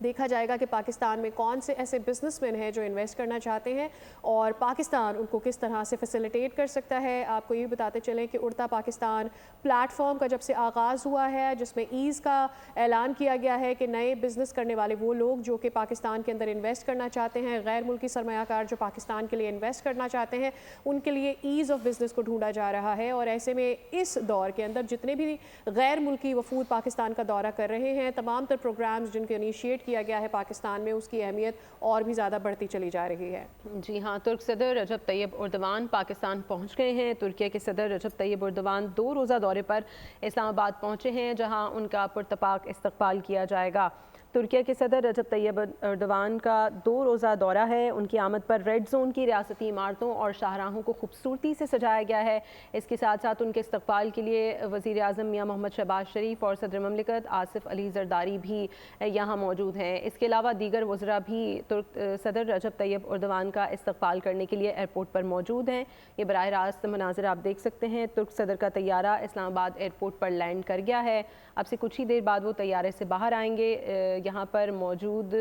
دیکھا جائے گا کہ پاکستان میں کون سے ایسے بزنس مین ہیں جو انویسٹ کرنا چاہتے ہیں اور پاکستان ان کو کس طرح سے فیسیلیٹیٹ کر سکتا ہے۔ آپ کو یہ بتاتے چلیں کہ اڑتا پاکستان پلیٹ فارم کا جب سے آغاز ہوا ہے، جس میں ایز کا اعلان کیا گیا ہے کہ نئے بزنس کرنے والے وہ لوگ جو کہ پاکستان کے اندر انویسٹ کرنا چاہتے ہیں، غیر ملکی سرمایہ کار جو پاکستان کے لیے انویسٹ کرنا چاہتے ہیں، ان کے لیے ایز آف بزنس کو ڈھونڈا جا رہا ہے۔ اور ایسے میں اس دور کے اندر جتنے بھی غیر ملکی وفود پاکستان کا دورہ کر رہے ہیں، تمام تر پروگرامز جن کو انیشیٹ کیا گیا ہے پاکستان میں، اس کی اہمیت اور بھی زیادہ بڑھتی چلی جا رہی ہے۔ جی ہاں، ترک صدر رجب طیب اردوان پاکستان پہنچ گئے ہیں۔ ترکیہ کے صدر رجب طیب اردوان 2 روزہ دورے پر اسلام آباد پہنچے ہیں، جہاں ان کا پرتپاک استقبال کیا جائے گا۔ ترکیہ کے صدر رجب طیب اردوان کا 2 روزہ دورہ ہے۔ ان کی آمد پر ریڈ زون کی ریاستی عمارتوں اور شاہراہوں کو خوبصورتی سے سجایا گیا ہے۔ اس کے ساتھ ساتھ ان کے استقبال کے لیے وزیر اعظم میاں محمد شہباز شریف اور صدر مملکت آصف علی زرداری بھی یہاں موجود ہیں۔ اس کے علاوہ دیگر وزراء بھی ترک صدر رجب طیب اردوان کا استقبال کرنے کے لیے ایئرپورٹ پر موجود ہیں۔ یہ براہ راست مناظر آپ دیکھ سکتے ہیں۔ ترک صدر کا طیارہ اسلام آباد ایئرپورٹ پر لینڈ کر گیا ہے۔ اب سے کچھ ہی دیر بعد وہ طیارے سے باہر آئیں گے۔ یہاں پر موجود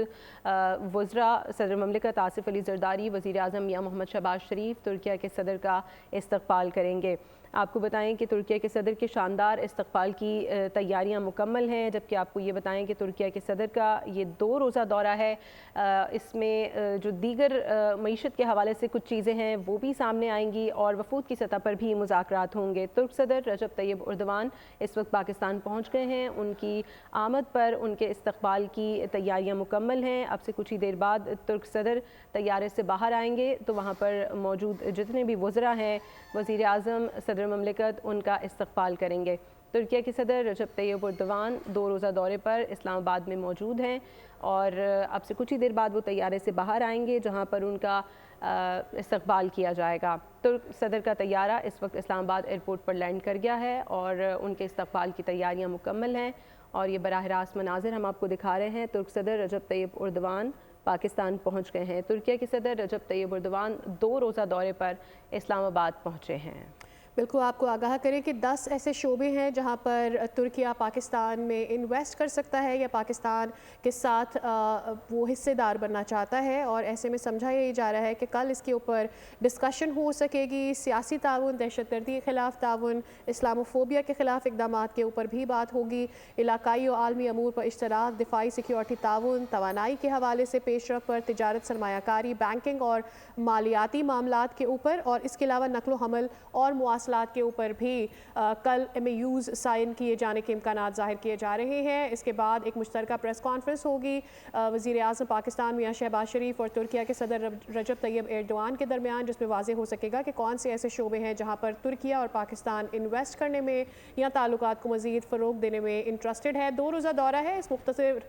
وزراء صدر مملکت آصف علی زرداری، وزیر اعظم میاں محمد شہباز شریف ترکیہ کے صدر کا استقبال کریں گے۔ آپ کو بتائیں کہ ترکیہ کے صدر کے شاندار استقبال کی تیاریاں مکمل ہیں، جبکہ آپ کو یہ بتائیں کہ ترکیہ کے صدر کا یہ 2 روزہ دورہ ہے۔ اس میں جو دیگر معیشت کے حوالے سے کچھ چیزیں ہیں وہ بھی سامنے آئیں گی اور وفود کی سطح پر بھی مذاکرات ہوں گے۔ ترک صدر رجب طیب اردوان اس وقت پاکستان پہنچ گئے ہیں۔ ان کی آمد پر ان کے استقبال کی تیاریاں مکمل ہیں۔ اب سے کچھ ہی دیر بعد ترک صدر طیارے سے باہر آئیں گے تو وہاں پر موجود جتنے بھی وزراء ہیں، وزیر اعظم، صدر مملکت، ان کا استقبال کریں گے۔ ترکیہ کے صدر رجب طیب اردوان 2 روزہ دورے پر اسلام آباد میں موجود ہیں اور اب سے کچھ ہی دیر بعد وہ طیارے سے باہر آئیں گے، جہاں پر ان کا استقبال کیا جائے گا۔ ترک صدر کا طیارہ اس وقت اسلام آباد ایئرپورٹ پر لینڈ کر گیا ہے اور ان کے استقبال کی تیاریاں مکمل ہیں اور یہ براہ راست مناظر ہم آپ کو دکھا رہے ہیں۔ ترک صدر رجب طیب اردوان پاکستان پہنچ گئے ہیں۔ ترکیہ کے صدر رجب طیب اردوان 2 روزہ دورے پر اسلام آباد پہنچے ہیں۔ بالکل، آپ کو آگاہ کریں کہ 10 ایسے شعبے ہیں جہاں پر ترکیہ پاکستان میں انویسٹ کر سکتا ہے یا پاکستان کے ساتھ وہ حصے دار بننا چاہتا ہے، اور ایسے میں سمجھا یہ جا رہا ہے کہ کل اس کے اوپر ڈسکشن ہو سکے گی۔ سیاسی تعاون، دہشت گردی کے خلاف تعاون، اسلاموفوبیا کے خلاف اقدامات کے اوپر بھی بات ہوگی، علاقائی و عالمی امور پر اشتراک، دفاعی سیکیورٹی تعاون، توانائی کے حوالے سے پیش رفت پر، تجارت، سرمایہ کاری، بینکنگ اور مالیاتی معاملات کے اوپر، اور اس کے علاوہ نقل و حمل اور مواصلات کے اوپر بھی کل MAUs سائن کیے جانے کے امکانات ظاہر کیے جا رہے ہیں۔ اس کے بعد ایک مشترکہ پریس کانفرنس ہوگی وزیر اعظم پاکستان میاں شہباز شریف اور ترکیہ کے صدر رجب طیب ایردوان کے درمیان، جس میں واضح ہو سکے گا کہ کون سے ایسے شعبے ہیں جہاں پر ترکیہ اور پاکستان انویسٹ کرنے میں یا تعلقات کو مزید فروغ دینے میں انٹرسٹڈ ہے۔ 2 روزہ دورہ ہے۔ اس مختصر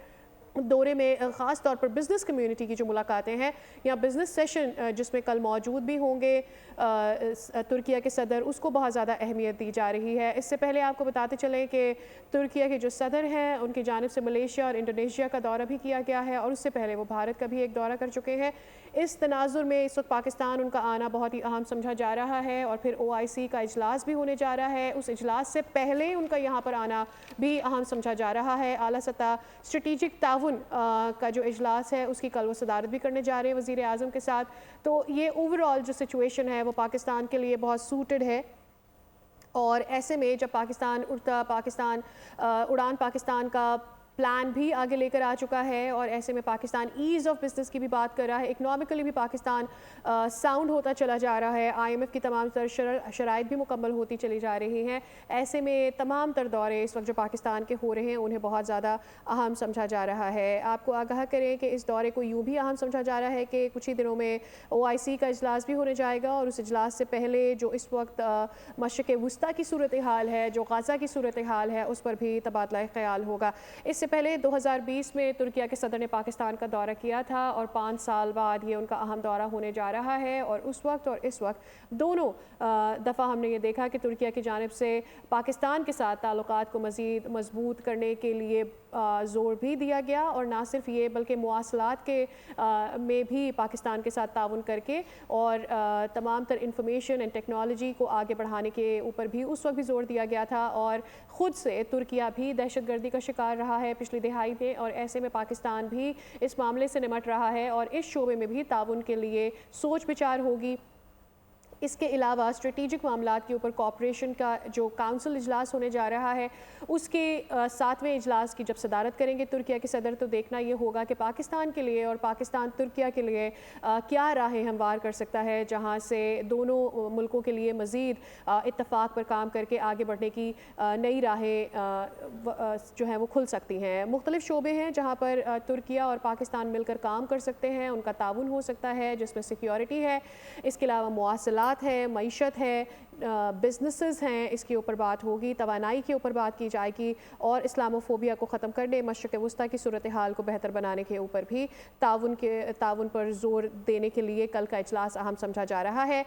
دورے میں خاص طور پر بزنس کمیونٹی کی جو ملاقاتیں ہیں یا بزنس سیشن جس میں کل موجود بھی ہوں گے ترکیہ کے صدر، اس کو بہت زیادہ اہمیت دی جا رہی ہے۔ اس سے پہلے آپ کو بتاتے چلیں کہ ترکیہ کے جو صدر ہیں ان کی جانب سے ملیشیا اور انڈونیشیا کا دورہ بھی کیا گیا ہے، اور اس سے پہلے وہ بھارت کا بھی ایک دورہ کر چکے ہیں۔ اس تناظر میں اس وقت پاکستان ان کا آنا بہت ہی اہم سمجھا جا رہا ہے، اور پھر OIC کا اجلاس بھی ہونے جا رہا ہے۔ اس اجلاس سے پہلے ان کا یہاں پر آنا بھی اہم سمجھا جا رہا ہے۔ اعلیٰ سطح اسٹریٹجک تعاون کا جو اجلاس ہے اس کی کل وہ صدارت بھی کرنے جا رہے ہیں وزیر اعظم کے ساتھ۔ تو یہ اوورآل جو سچویشن ہے وہ پاکستان کے لیے بہت سوٹڈ ہے، اور ایسے میں جب پاکستان اڑان پاکستان کا پلان بھی آگے لے کر آ چکا ہے، اور ایسے میں پاکستان ایز آف بزنس کی بھی بات کر رہا ہے، اکنامکلی بھی پاکستان ساؤنڈ ہوتا چلا جا رہا ہے، IMF کی تمام تر شرائط بھی مکمل ہوتی چلی جا رہی ہیں۔ ایسے میں تمام تر دورے اس وقت جو پاکستان کے ہو رہے ہیں انہیں بہت زیادہ اہم سمجھا جا رہا ہے۔ آپ کو آگاہ کریں کہ اس دورے کو یوں بھی اہم سمجھا جا رہا ہے کہ کچھ ہی دنوں میں OIC کا اجلاس بھی ہونے جائے گا، اور اس اجلاس سے پہلے جو اس وقت مشرق وسطیٰ کی صورتحال ہے، جو غزہ کی صورتحال ہے، اس پر بھی تبادلہ خیال ہوگا۔ اس سے پہلے 2020 میں ترکیہ کے صدر نے پاکستان کا دورہ کیا تھا، اور 5 سال بعد یہ ان کا اہم دورہ ہونے جا رہا ہے، اور اس وقت اور اس وقت دونوں دفعہ ہم نے یہ دیکھا کہ ترکیہ کی جانب سے پاکستان کے ساتھ تعلقات کو مزید مضبوط کرنے کے لیے زور بھی دیا گیا، اور نہ صرف یہ بلکہ مواصلات کے میں بھی پاکستان کے ساتھ تعاون کر کے اور تمام تر انفارمیشن اینڈ ٹیکنالوجی کو آگے بڑھانے کے اوپر بھی اس وقت بھی زور دیا گیا تھا۔ اور خود سے ترکیہ بھی دہشت گردی کا شکار رہا ہے پچھلی دہائی میں، اور ایسے میں پاکستان بھی اس معاملے سے نمٹ رہا ہے اور اس شعبے میں بھی تعاون کے لیے سوچ بچار ہوگی۔ اس کے علاوہ اسٹریٹجک معاملات کے اوپر کوآپریشن کا جو کونسل اجلاس ہونے جا رہا ہے، اس کے 7ویں اجلاس کی جب صدارت کریں گے ترکیہ کے صدر، تو دیکھنا یہ ہوگا کہ پاکستان کے لیے اور پاکستان ترکیہ کے لیے کیا راہیں ہموار کر سکتا ہے، جہاں سے دونوں ملکوں کے لیے مزید اتفاق پر کام کر کے آگے بڑھنے کی نئی راہیں جو ہیں وہ کھل سکتی ہیں۔ مختلف شعبے ہیں جہاں پر ترکیہ اور پاکستان مل کر کام کر سکتے ہیں، ان کا تعاون ہو سکتا ہے، جس میں سیکیورٹی ہے، اس کے علاوہ مواصلات ہے، معیشت ہے، بزنسز ہیں، اس کے اوپر بات ہوگی، توانائی کے اوپر بات کی جائے گی، اور اسلاموفوبیا کو ختم کرنے، مشرق وسطیٰ کی صورتحال کو بہتر بنانے کے اوپر بھی تعاون پر زور دینے کے لیے کل کا اجلاس اہم سمجھا جا رہا ہے۔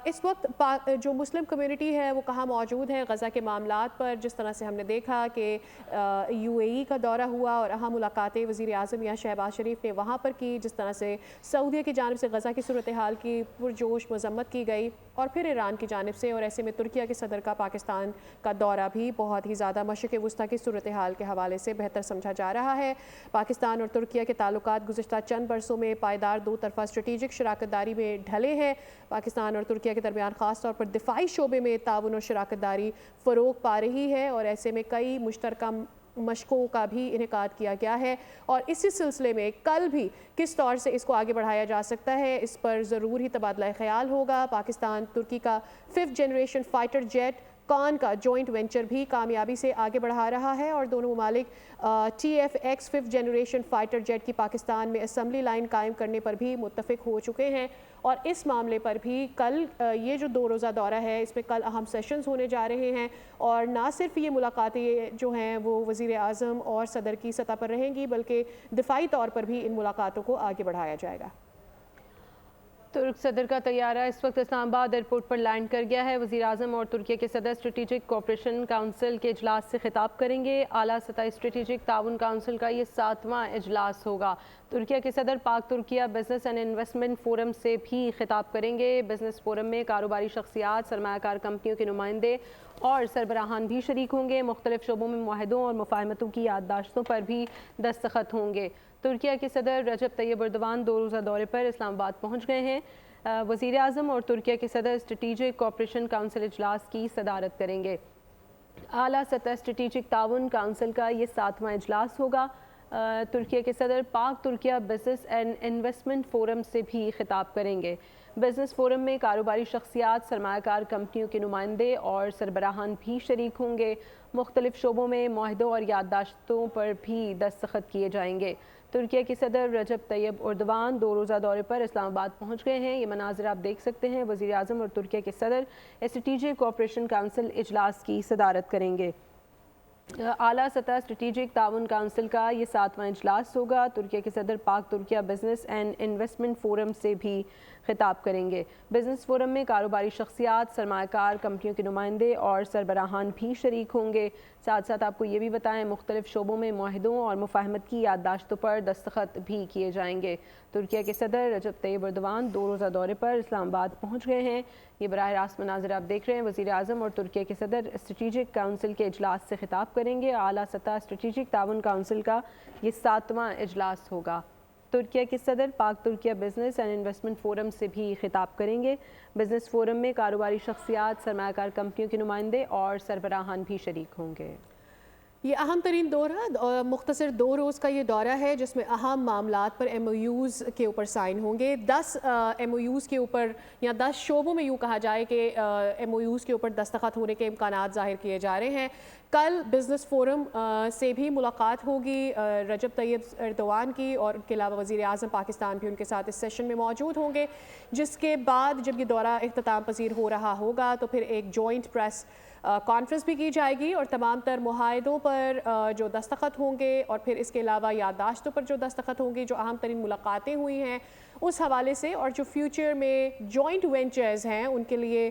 اس وقت جو مسلم کمیونٹی ہے وہ کہاں موجود ہے غزہ کے معاملات پر؟ جس طرح سے ہم نے دیکھا کہ UAE کا دورہ ہوا اور اہم ملاقاتیں وزیر اعظم یا شہباز شریف نے وہاں پر کی، جس طرح سے سعودیہ کی جانب سے غزہ کی صورتحال کی پرجوش مذمت کی گئی، اور پھر ایران کی جانب سے، اور ایسے میں ترکیہ کے صدر کا پاکستان کا دورہ بھی بہت ہی زیادہ مشرق وسطیٰ کی صورتحال کے حوالے سے بہتر سمجھا جا رہا ہے۔ پاکستان اور ترکیہ کے تعلقات گزشتہ چند برسوں میں پائیدار دو طرفہ اسٹریٹجک شراکت داری میں ڈھلے ہیں۔ پاکستان اور ترکیہ کے درمیان خاص طور پر دفاعی شعبے میں تعاون اور شراکت داری فروغ پا رہی ہے، اور ایسے میں کئی مشترکہ مشقوں کا بھی انعقاد کیا گیا ہے، اور اسی سلسلے میں کل بھی کس طور سے اس کو آگے بڑھایا جا سکتا ہے اس پر ضرور ہی تبادلہ خیال ہوگا۔ پاکستان ترکی کا 5th جنریشن فائٹر جیٹ کان کا جوائنٹ وینچر بھی کامیابی سے آگے بڑھا رہا ہے، اور دونوں ممالک TFX 5th generation fighter jet کی پاکستان میں اسمبلی لائن قائم کرنے پر بھی متفق ہو چکے ہیں، اور اس معاملے پر بھی کل یہ جو 2 روزہ دورہ ہے اس میں کل اہم سیشنز ہونے جا رہے ہیں، اور نہ صرف یہ ملاقاتیں جو ہیں وہ وزیر اعظم اور صدر کی سطح پر رہیں گی، بلکہ دفاعی طور پر بھی ان ملاقاتوں کو آگے بڑھایا جائے گا۔ ترک صدر کا طیارہ اس وقت اسلام آباد ایئرپورٹ پر لینڈ کر گیا ہے۔ وزیر اعظم اور ترکیہ کے صدر اسٹریٹجک کوآپریشن کونسل کے اجلاس سے خطاب کریں گے۔ اعلیٰ سطح اسٹریٹجک تعاون کونسل کا یہ 7واں اجلاس ہوگا۔ ترکیہ کے صدر پاک Türkiye business and investment forum سے بھی خطاب کریں گے۔ بزنس فورم میں کاروباری شخصیات، سرمایہ کار کمپنیوں کے نمائندے اور سربراہان بھی شریک ہوں گے۔ مختلف شعبوں میں معاہدوں اور مفاہمتوں کی یادداشتوں پر بھی دستخط ہوں گے۔ ترکیہ کے صدر رجب طیب ایردوان 2 روزہ دورے پر اسلام آباد پہنچ گئے ہیں۔ وزیر اعظم اور ترکیہ کے صدر اسٹریٹجک کوآپریشن کونسل اجلاس کی صدارت کریں گے۔ اعلیٰ سطح اسٹریٹجک تعاون کونسل کا یہ 7واں اجلاس ہوگا۔ ترکیہ کے صدر پاک Türkiye business and investment forum سے بھی خطاب کریں گے۔ بزنس فورم میں کاروباری شخصیات، سرمایہ کار کمپنیوں کے نمائندے اور سربراہان بھی شریک ہوں گے۔ مختلف شعبوں میں معاہدوں اور یادداشتوں پر بھی دستخط کیے جائیں گے۔ ترکیہ کے صدر رجب طیب ایردوان 2 روزہ دورے پر اسلام آباد پہنچ گئے ہیں۔ یہ مناظر آپ دیکھ سکتے ہیں۔ وزیر اعظم اور ترکیہ کے صدر اسٹریٹجک کوآپریشن کونسل اجلاس کی صدارت کریں گے۔ اعلیٰ سطح اسٹریٹجک تعاون کونسل کا یہ 7واں اجلاس ہوگا۔ ترکیہ کے صدر پاک Türkiye business and investment forum سے بھی خطاب کریں گے۔ بزنس فورم میں کاروباری شخصیات، سرمایہ کار کمپنیوں کے نمائندے اور سربراہان بھی شریک ہوں گے۔ ساتھ ساتھ آپ کو یہ بھی بتائیں مختلف شعبوں میں معاہدوں اور مفاہمت کی یادداشتوں پر دستخط بھی کیے جائیں گے۔ ترکیہ کے صدر رجب طیب ایردوان 2 روزہ دورے پر اسلام آباد پہنچ گئے ہیں۔ یہ براہ راست مناظر آپ دیکھ رہے ہیں۔ وزیر اعظم اور ترکیہ کے صدر اسٹریٹجک کونسل کے اجلاس سے خطاب کریں گے۔ اعلیٰ سطح اسٹریٹجک تعاون کونسل کا یہ 7واں اجلاس ہوگا۔ ترکیہ کے صدر پاک Türkiye business and investment forum سے بھی خطاب کریں گے۔ بزنس فورم میں کاروباری شخصیات، سرمایہ کار کمپنیوں کے نمائندے اور سربراہان بھی شریک ہوں گے۔ یہ اہم ترین دورہ مختصر 2 روز کا یہ دورہ ہے جس میں اہم معاملات پر MOUs کے اوپر سائن ہوں گے۔ 10 MOUs کے اوپر یا 10 شعبوں میں یوں کہا جائے کہ MOUs کے اوپر دستخط ہونے کے امکانات ظاہر کیے جا رہے ہیں۔ کل بزنس فورم سے بھی ملاقات ہوگی رجب طیب ایردوان کی، اور ان کے علاوہ وزیر اعظم پاکستان بھی ان کے ساتھ اس سیشن میں موجود ہوں گے، جس کے بعد جب یہ دورہ اختتام پذیر ہو رہا ہوگا تو پھر ایک جوائنٹ پریس کانفرنس بھی کی جائے گی، اور تمام تر معاہدوں پر جو دستخط ہوں گے اور پھر اس کے علاوہ یادداشتوں پر جو دستخط ہوں گے، جو اہم ترین ملاقاتیں ہوئی ہیں اس حوالے سے، اور جو فیوچر میں جوائنٹ وینچرز ہیں ان کے لیے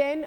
10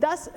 10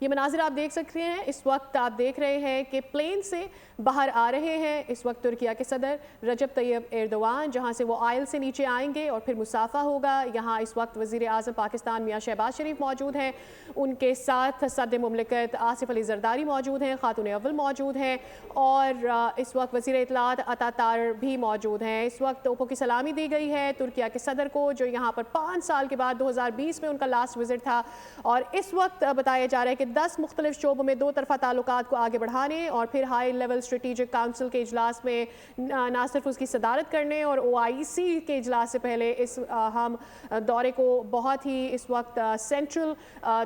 یہ مناظر آپ دیکھ سکتے ہیں، اس وقت آپ دیکھ رہے ہیں کہ پلین سے باہر آ رہے ہیں اس وقت ترکیہ کے صدر رجب طیب ایردوان، جہاں سے وہ آئل سے نیچے آئیں گے اور پھر مسافہ ہوگا۔ یہاں اس وقت وزیر اعظم پاکستان میاں شہباز شریف موجود ہیں، ان کے ساتھ صدر مملکت آصف علی زرداری موجود ہیں، خاتون اول موجود ہیں، اور اس وقت وزیر اطلاعات عطا بھی موجود ہیں۔ اس وقت توپوں کی سلامی دی گئی ہے ترکیہ کے صدر کو، جو یہاں پر 5 سال کے بعد 2020 میں ان کا لاسٹ وزٹ تھا، اور اس وقت بتایا جا رہا ہے کہ 10 مختلف شعبوں میں 2 طرفہ تعلقات کو آگے بڑھانے اور پھر ہائی لیول اسٹریٹجک کاؤنسل کے اجلاس میں نہ صرف اس کی صدارت کرنے اور OIC کے اجلاس سے پہلے اس اہم دورے کو بہت ہی اس وقت سینٹرل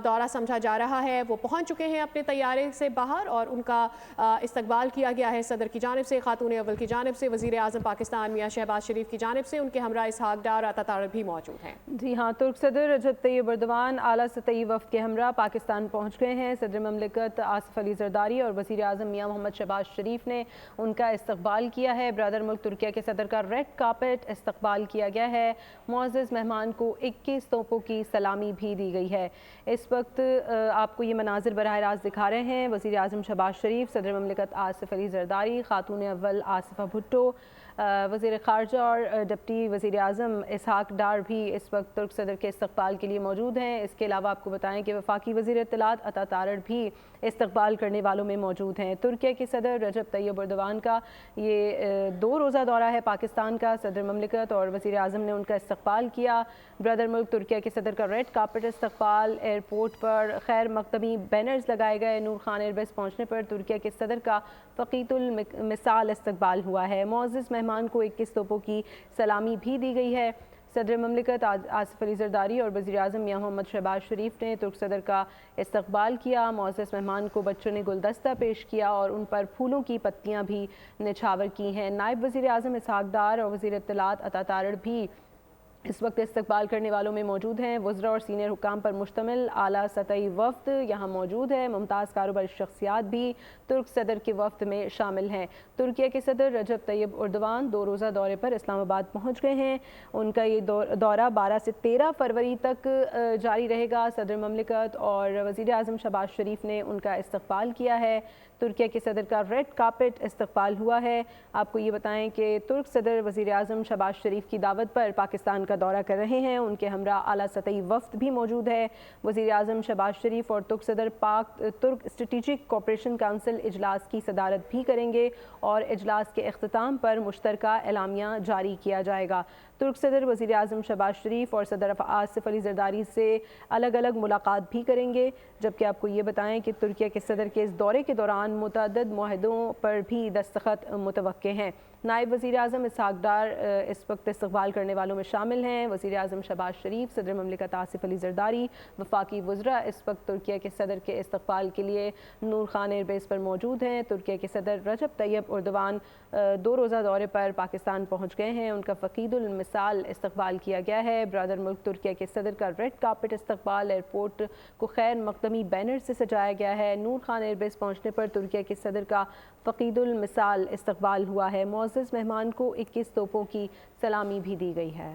دورہ سمجھا جا رہا ہے۔ وہ پہنچ چکے ہیں اپنے طیارے سے باہر اور ان کا استقبال کیا گیا ہے صدر کی جانب سے، خاتون اول کی جانب سے، وزیر اعظم پاکستان میاں شہباز شریف کی جانب سے، ان کے ہمراہ اسحاق ڈار عطا بھی موجود ہیں۔ جی ہاں، ترک صدر رجب طیب ایردوان اعلیٰ سطحی وفد کے ہمراہ پاکستان پہنچ گئے ہیں۔ صدر مملکت آصف علی زرداری اور وزیر اعظم میاں محمد شہباز شریف نے ان کا استقبال کیا ہے۔ برادر ملک ترکیہ کے صدر کا ریڈ کارپٹ استقبال کیا گیا ہے۔ معزز مہمان کو 21 توپوں کی سلامی بھی دی گئی ہے۔ اس وقت آپ کو یہ مناظر براہ راست دکھا رہے ہیں، وزیر اعظم شہباز شریف، صدر مملکت آصف علی زرداری، خاتون اول آصفہ بھٹو، وزیر خارجہ اور ڈپٹی وزیر اعظم اسحاق ڈار بھی اس وقت ترک صدر کے استقبال کے لیے موجود ہیں۔ اس کے علاوہ آپ کو بتائیں کہ وفاقی وزیر اطلاعات عطا تارڑ بھی استقبال کرنے والوں میں موجود ہیں۔ ترکیہ کے صدر رجب طیب ایردوان کا یہ 2 روزہ دورہ ہے پاکستان کا۔ صدر مملکت اور وزیر اعظم نے ان کا استقبال کیا۔ برادر ملک ترکیہ کے صدر کا ریڈ کارپٹ استقبال، ایئرپورٹ پر خیر مقدمی بینرز لگائے گئے۔ نور خان ایئر بیس پہنچنے پر ترکیہ کے صدر کا فقید المثال استقبال ہوا ہے۔ معزز مہمان کو 21 توپوں کی سلامی بھی دی گئی ہے۔ صدر مملکت آصف علی زرداری اور وزیر اعظم میاں محمد شہباز شریف نے ترک صدر کا استقبال کیا۔ معزز مہمان کو بچوں نے گلدستہ پیش کیا اور ان پر پھولوں کی پتیاں بھی نچھاور کی ہیں۔ نائب وزیر اعظم اسحاق ڈار اور وزیر اطلاعات عطا تارڑ بھی اس وقت استقبال کرنے والوں میں موجود ہیں۔ وزراء اور سینئر حکام پر مشتمل اعلیٰ سطحی وفد یہاں موجود ہے۔ ممتاز کاروباری شخصیات بھی ترک صدر کے وفد میں شامل ہیں۔ ترکیہ کے صدر رجب طیب ایردوان 2 روزہ دورے پر اسلام آباد پہنچ گئے ہیں۔ ان کا یہ دورہ 12 سے 13 فروری تک جاری رہے گا۔ صدر مملکت اور وزیر اعظم شہباز شریف نے ان کا استقبال کیا ہے۔ ترکیہ کے صدر کا ریڈ کارپٹ استقبال ہوا ہے۔ آپ کو یہ بتائیں کہ ترک صدر وزیر اعظم شہباز شریف کی دعوت پر پاکستان کا دورہ کر رہے ہیں۔ ان کے ہمراہ اعلیٰ سطحی وفد بھی موجود ہے۔ وزیر اعظم شہباز شریف اور ترک صدر پاک ترک اسٹریٹجک کوآپریشن کونسل اجلاس کی صدارت بھی کریں گے اور اجلاس کے اختتام پر مشترکہ اعلامیہ جاری کیا جائے گا۔ ترک صدر وزیر اعظم شہباز شریف اور صدر آصف علی زرداری سے الگ الگ ملاقات بھی کریں گے، جبکہ آپ کو یہ بتائیں کہ ترکیہ کے صدر کے اس دورے کے دوران متعدد معاہدوں پر بھی دستخط متوقع ہیں۔ نائب وزیر اعظم اسحاق ڈار اس وقت استقبال کرنے والوں میں شامل ہیں۔ وزیر اعظم شہباز شریف، صدر مملکت آصف علی زرداری، وفاقی وزراء اس وقت ترکیہ کے صدر کے استقبال کے لیے نور خان ایئر بیس پر موجود ہیں۔ ترکیہ کے صدر رجب طیب ایردوان 2 روزہ دورے پر پاکستان پہنچ گئے ہیں۔ ان کا فقید المثال استقبال کیا گیا ہے۔ برادر ملک ترکیہ کے صدر کا ریڈ کارپٹ استقبال ایئرپورٹ کو خیر مقدمی بینر سے سجایا گیا ہے۔ نور خان ایئر بیس پہنچنے پر ترکیہ کے صدر کا فقید المثال استقبال ہوا ہے۔ معزز مہمان کو 21 توپوں کی سلامی بھی دی گئی ہے۔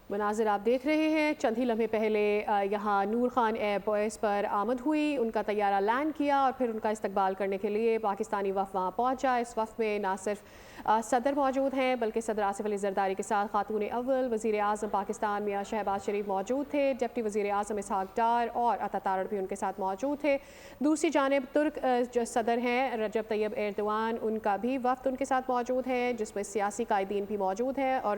مناظر آپ دیکھ رہے ہیں، چند ہی لمحے پہلے یہاں نور خان ایئر بیس پر آمد ہوئی، ان کا طیارہ لینڈ کیا اور پھر ان کا استقبال کرنے کے لیے پاکستانی وفد وہاں پہنچا۔ اس وفد میں نہ صرف صدر موجود ہیں بلکہ صدر آصف علی زرداری کے ساتھ خاتون اول وزیر اعظم پاکستان میاں شہباز شریف موجود تھے، ڈپٹی وزیر اعظم اسحاق ڈار اور عطا تارڑ بھی ان کے ساتھ موجود تھے۔ دوسری جانب ترک جو صدر ہیں رجب طیب ایردوان، ان کا بھی وفد ان کے ساتھ موجود ہے، جس میں سیاسی قائدین بھی موجود ہیں اور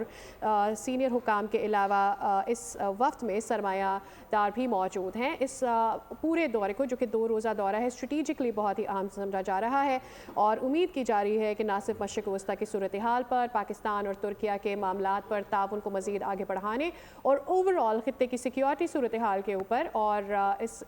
سینئر حکام کے علاوہ اس وفد میں سرمایہ دار بھی موجود ہیں۔ اس پورے دورے کو، جو کہ 2 روزہ دورہ ہے، اسٹریٹجکلی بہت ہی اہم سمجھا جا رہا ہے اور امید کی جا رہی ہے کہ نہ صرف مشرق وسطیٰ کی صورتحال پر، پاکستان اور ترکیہ کے معاملات پر تعاون کو مزید آگے بڑھانے اور اوورآل خطے کی سیکیورٹی صورتحال کے اوپر اور اس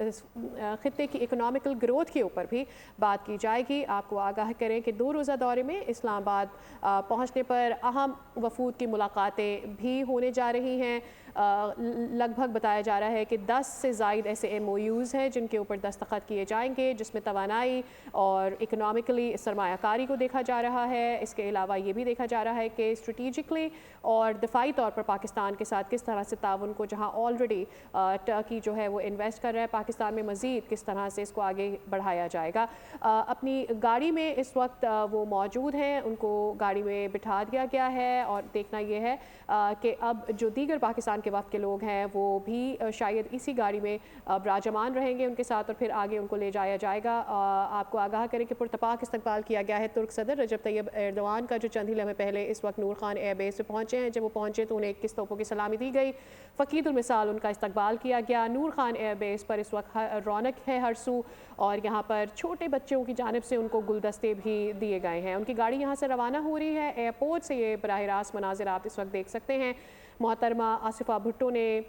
خطے کی اکنامکل گروتھ کے اوپر بھی بات کی جائے گی۔ آپ کو آگاہ کریں کہ 2 روزہ دورے میں اسلام آباد پہنچنے پر اہم وفود کی ملاقاتیں بھی ہونے جا رہی ہیں۔ لگ بھگ بتایا جا رہا ہے کہ 10 سے زائد ایسے MOUs ہیں جن کے اوپر دستخط کیے جائیں گے، جس میں توانائی اور اکنامکلی سرمایہ کاری کو دیکھا جا رہا ہے۔ اس کے علاوہ یہ بھی دیکھا جا رہا ہے کہ اسٹریٹجکلی اور دفاعی طور پر پاکستان کے ساتھ کس طرح سے تعاون کو، جہاں آلریڈی ٹرکی جو ہے وہ انویسٹ کر رہا ہے پاکستان میں، مزید کس طرح سے اس کو آگے بڑھایا جائے گا۔ اپنی گاڑی میں اس وقت وہ موجود ہیں، ان کو گاڑی میں بٹھا دیا گیا ہے، اور دیکھنا یہ ہے کہ اب جو دیگر پاکستان کے وفد کے لوگ ہیں وہ بھی شاید اسی گاڑی میں براجمان رہیں گے ان کے ساتھ، اور پھر آگے ان کو لے جایا جائے گا۔ آپ کو آگاہ کریں کہ پرتپاک استقبال کیا گیا ہے ترک صدر رجب طیب ایردوان کا، جو چند ہی لمحے پہلے اس وقت نور خان ایئر بیس پہ پہنچے ہیں۔ جب وہ پہنچے تو انہیں 21 توپوں کی سلامی دی گئی، فقید المثال ان کا استقبال کیا گیا۔ نور خان ایئر بیس پر اس وقت رونق ہے ہر سو، اور یہاں پر چھوٹے بچوں کی جانب سے ان کو گلدستے بھی دیے گئے ہیں۔ ان کی گاڑی یہاں سے روانہ ہو رہی ہے ایئرپورٹ سے۔ یہ براہ راست مناظر آپ اس وقت دیکھ سکتے ہیں۔ محترمہ آصفہ بھٹو نے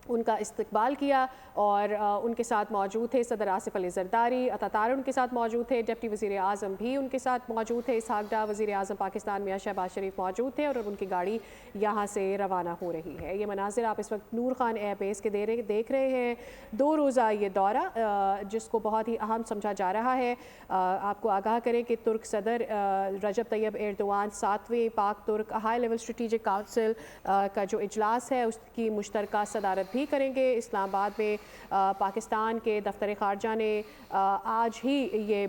ان کا استقبال کیا، اور ان کے ساتھ موجود تھے صدر آصف علی زرداری، اتاتار ان کے ساتھ موجود تھے، ڈپٹی وزیر اعظم بھی ان کے ساتھ موجود تھے، اسحاق ڈار وزیر اعظم پاکستان میاں شہباز شریف موجود تھے، اور اب ان کی گاڑی یہاں سے روانہ ہو رہی ہے۔ یہ مناظر آپ اس وقت نور خان ایئر بیس کے دیکھ رہے ہیں۔ 2 روزہ یہ دورہ جس کو بہت ہی اہم سمجھا جا رہا ہے۔ آپ کو آگاہ کریں کہ ترک صدر رجب طیب ایردوان 7ویں پاک ترک ہائی لیول اسٹریٹجک کونسل کا جو اجلاس ہے اس کی مشترکہ صدارت بھی کریں گے اسلام آباد میں۔ پاکستان کے دفتر خارجہ نے آج ہی یہ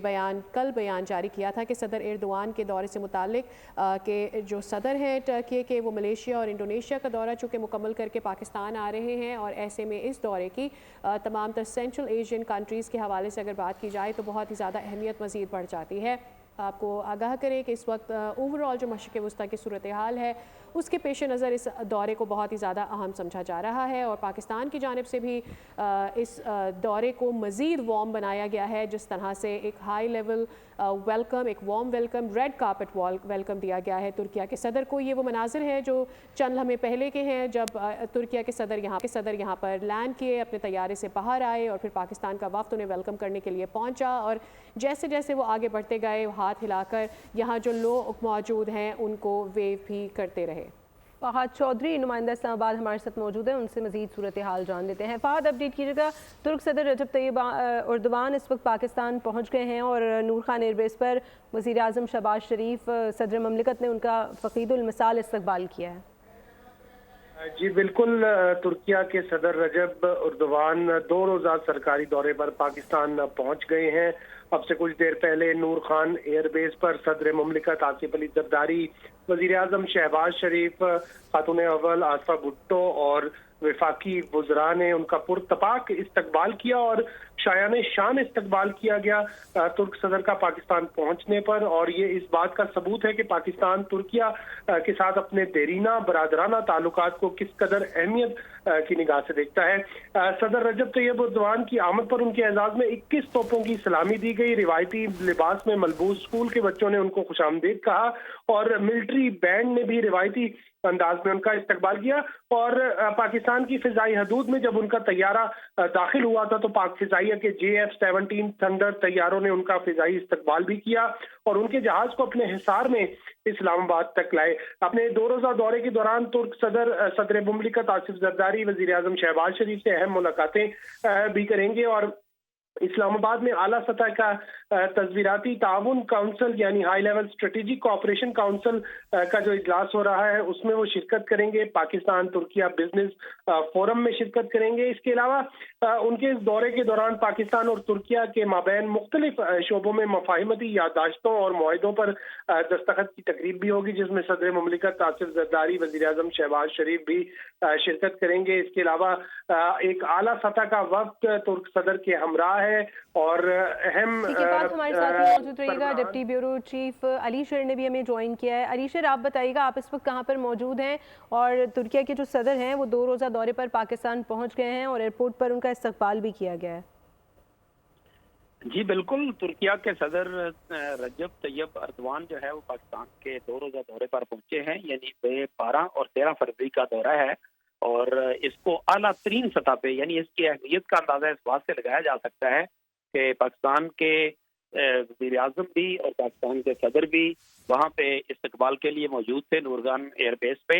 کل بیان جاری کیا تھا کہ صدر ایردوان کے دورے سے متعلق کہ جو صدر ہیں ٹرکی کے، وہ ملیشیا اور انڈونیشیا کا دورہ چونکہ مکمل کر کے پاکستان آ رہے ہیں، اور ایسے میں اس دورے کی تمام تر سینٹرل ایشین کنٹریز کے حوالے سے اگر بات کی جائے تو بہت ہی زیادہ اہمیت مزید بڑھ جاتی ہے۔ آپ کو آگاہ کریں کہ اس وقت اوورآل جو مشرق وسطیٰ کی صورتحال ہے اس کے پیش نظر اس دورے کو بہت ہی زیادہ اہم سمجھا جا رہا ہے، اور پاکستان کی جانب سے بھی اس دورے کو مزید وارم بنایا گیا ہے، جس طرح سے ایک ہائی لیول ویلکم، ایک warm welcome, red carpet welcome دیا گیا ہے ترکیہ کے صدر کو۔ یہ وہ مناظر ہیں جو چند لمحے پہلے کے ہیں جب ترکیہ کے صدر یہاں پر لینڈ کیے، اپنے طیارے سے باہر آئے، اور پھر پاکستان کا وفد انہیں ویلکم کرنے کے لیے پہنچا، اور جیسے جیسے وہ آگے بڑھتے گئے ہاتھ ہلا کر یہاں جو لوگ موجود ہیں ان کو ویو بھی کرتے رہے۔ فہد چودھری نمائندہ اسلام آباد ہمارے ساتھ موجود ہیں، ان سے مزید صورتحال جان لیتے ہیں۔ فہد، اپڈیٹ کیجیے گا، ترک صدر رجب طیب ایردوان اس وقت پاکستان پہنچ گئے ہیں، اور نور خان ایئر بیس پر وزیر اعظم شہباز شریف صدر مملکت نے ان کا فقید المثال استقبال کیا ہے۔ جی بالکل، ترکیہ کے صدر رجب ایردوان 2 روزہ سرکاری دورے پر پاکستان پہنچ گئے ہیں۔ اب سے کچھ دیر پہلے نور خان ایئر بیس پر صدر مملکت آصف علی زرداری، وزیر اعظم شہباز شریف، خاتون اول آصفہ بھٹو اور وفاقی وزراء نے ان کا پرتپاک استقبال کیا، اور شایان شان استقبال کیا گیا ترک صدر کا پاکستان پہنچنے پر۔ اور یہ اس بات کا ثبوت ہے کہ پاکستان ترکیہ کے ساتھ اپنے دیرینہ برادرانہ تعلقات کو کس قدر اہمیت کی نگاہ سے دیکھتا ہے۔ صدر رجب طیب ایردوان کی آمد پر ان کے اعزاز میں 21 توپوں کی سلامی دی گئی۔ روایتی لباس میں ملبوس اسکول کے بچوں نے ان کو خوش آمدید کہا، اور ملٹری بینڈ نے بھی روایتی انداز میں ان کا استقبال کیا، اور پاکستان کی فضائی حدود میں جب ان کا طیارہ داخل ہوا تھا تو پاک فضائیہ کے JF-17 تھنڈر طیاروں نے ان کا فضائی استقبال بھی کیا، اور ان کے جہاز کو اپنے حصار میں اسلام آباد تک لائے۔ اپنے 2 روزہ دورے کے دوران ترک صدر مملکت آصف زرداری وزیر اعظم شہباز شریف سے اہم ملاقاتیں بھی کریں گے، اور اسلام آباد میں اعلیٰ سطح کا تصویراتی تعاون کونسل یعنی high level strategic cooperation council کا جو اجلاس ہو رہا ہے اس میں وہ شرکت کریں گے۔ پاکستان ترکیہ بزنس فورم میں شرکت کریں گے۔ اس کے علاوہ ان کے اس دورے کے دوران پاکستان اور ترکیہ کے مابین مختلف شعبوں میں مفاہمتی یادداشتوں اور معاہدوں پر دستخط کی تقریب بھی ہوگی، جس میں صدر مملکت آصف زرداری وزیر اعظم شہباز شریف بھی شرکت کریں گے۔ اس کے علاوہ ایک اعلیٰ سطح کا وفد ترک صدر کے ہمراہ ہے، اور اہم ہمارے ساتھ موجود رہیے گا ڈپٹی بیورو چیف علی شیر نے بھی ہمیں جوائن کیا ہے۔ علی شیر، آپ بتائیے گا آپ اس وقت کہاں پر موجود ہیں، اور ترکیہ کے جو صدر ہیں وہ 2 روزہ دورے پر پاکستان پہنچ گئے ہیں اور ایئرپورٹ پر ان کا استقبال بھی کیا گیا ہے۔ جی بالکل، ترکیہ کے صدر رجب طیب ایردوان جو ہے وہ پاکستان کے 2 روزہ دورے پر پہنچے ہیں، یعنی 12 اور 13 فروری کا دورہ ہے، اور اس کو اعلیٰ ترین سطح پہ یعنی اس کی اہمیت کا اندازہ اس بات سے لگایا جا سکتا ہے کہ پاکستان کے وزیر اعظم بھی اور پاکستان کے صدر بھی وہاں پہ استقبال کے لیے موجود تھے نور خان ایئر بیس پہ،